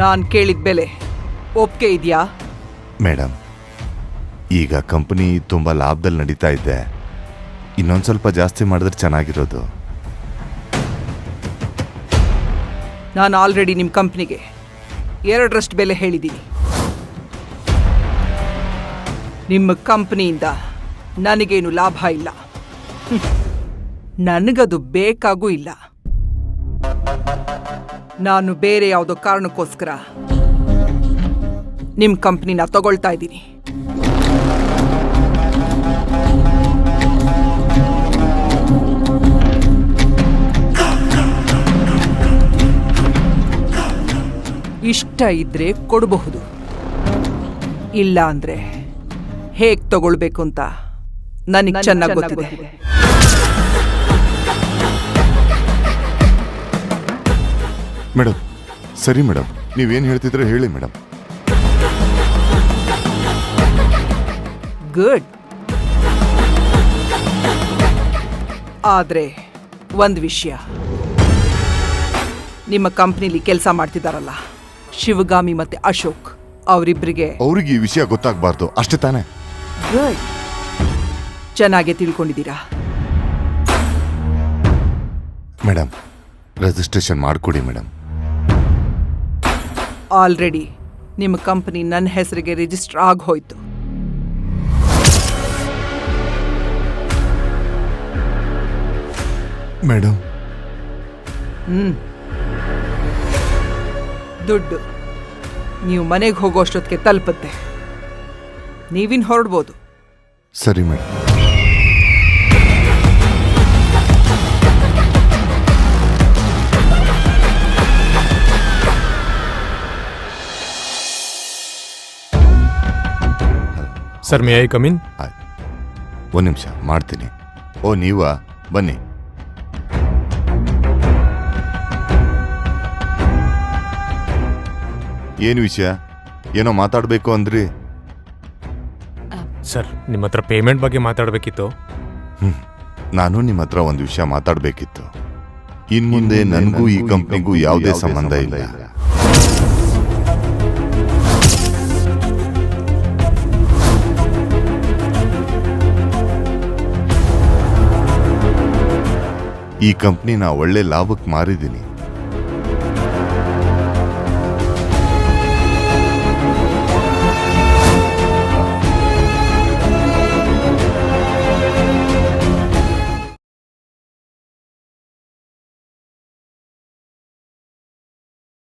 ನಾನು ಕೇಳಿದ ಬೆಲೆ ಒಪ್ಪಿಗೆ ಇದೆಯಾ? ಮೇಡಮ್, ಈಗ ಕಂಪನಿ ತುಂಬ ಲಾಭದಲ್ಲಿ ನಡೀತಾ ಇದೆ. ಇನ್ನೊಂದು ಸ್ವಲ್ಪ ಜಾಸ್ತಿ ಮಾಡಿದ್ರೆ ಚೆನ್ನಾಗಿರೋದು. ನಾನು ಆಲ್ರೆಡಿ ನಿಮ್ಮ ಕಂಪ್ನಿಗೆ 2ರಷ್ಟು ಬೆಲೆ ಹೇಳಿದ್ದೀನಿ. ನಿಮ್ಮ ಕಂಪ್ನಿಯಿಂದ ನನಗೇನು ಲಾಭ ಇಲ್ಲ. ನನಗದು ಬೇಕಾಗೂ ಇಲ್ಲ. ನಾನು ಬೇರೆ ಯಾವುದೋ ಕಾರಣಕ್ಕೋಸ್ಕರ ನಿಮ್ಮ ಕಂಪ್ನಿನ ತಗೊಳ್ತಾ ಇದ್ದೀನಿ. ಇಷ್ಟ ಇದ್ರೆ ಕೊಡಬಹುದು, ಇಲ್ಲ ಅಂದ್ರೆ ಹೇಗ್ ತಗೊಳ್ಬೇಕು ಅಂತ ನನಗೆ ಚೆನ್ನಾಗಿ ಗೊತ್ತಿದೆ. ಮೇಡಮ್, ಸರಿ ಮೇಡಮ್, ನೀವೇನು ಹೇಳ್ತಿದ್ರೆ ಹೇಳಿ ಮೇಡಮ್. ಗುಡ್. ಆದ್ರೆ ಒಂದು ವಿಷಯ, ನಿಮ್ಮ ಕಂಪ್ನಿಲಿ ಕೆಲಸ ಮಾಡ್ತಿದ್ದಾರಲ್ಲ ಶಿವಗಾಮಿ ಮತ್ತೆ ಅಶೋಕ್, ಅವರಿಬ್ಬರಿಗೆ ಈ ವಿಷಯ ಗೊತ್ತಾಗಬಾರ್ದು ಅಷ್ಟೇ ತಾನೇ? ಗುಡ್, ಚೆನ್ನಾಗೇ ತಿಳ್ಕೊಂಡಿದ್ದೀರಾ. ಮೇಡಮ್, ರಿಜಿಸ್ಟ್ರೇಷನ್ ಮಾಡಿಕೊಡಿ ಮೇಡಮ್. ಆಲ್ರೆಡಿ ನಿಮ್ಮ ಕಂಪನಿ ನನ್ನ ಹೆಸರಿಗೆ ರಿಜಿಸ್ಟರ್ ಆಗೋಯ್ತು. ಮೇಡಮ್, ದುಡ್ಡು ನೀವು ಮನೆಗೆ ಹೋಗೋಷ್ಟೊತ್ತಿಗೆ ತಲುಪುತ್ತೆ. ನೀವಿನ್ ಹೊರಡ್ಬೋದು. ಸರಿ madam. Sir, may I come in? ಆಯ್ತು, ಒಂದು ನಿಮಿಷ ಮಾಡ್ತೀನಿ. ಓ, ನೀವಾ? ಬನ್ನಿ. ಏನು ವಿಷಯ? ಏನೋ ಮಾತಾಡಬೇಕು ಅಂದ್ರಿ? ಸರ್, ನಿಮ್ಮ ಹತ್ರ ಪೇಮೆಂಟ್ ಬಗ್ಗೆ ಮಾತಾಡಬೇಕಿತ್ತು. ನಾನು ನಿಮ್ಮ ಹತ್ರ ಒಂದು ವಿಷಯ ಮಾತಾಡಬೇಕಿತ್ತು. ಇನ್ಮುಂದೆ ನನಗೂ ಈ ಕಂಪ್ನಿಗೂ ಯಾವುದೇ ಸಂಬಂಧ ಇಲ್ಲ. ಈ ಕಂಪ್ನಿನ ಒಳ್ಳೆ ಲಾಭಕ್ಕೆ ಮಾರಿದ್ದೀನಿ.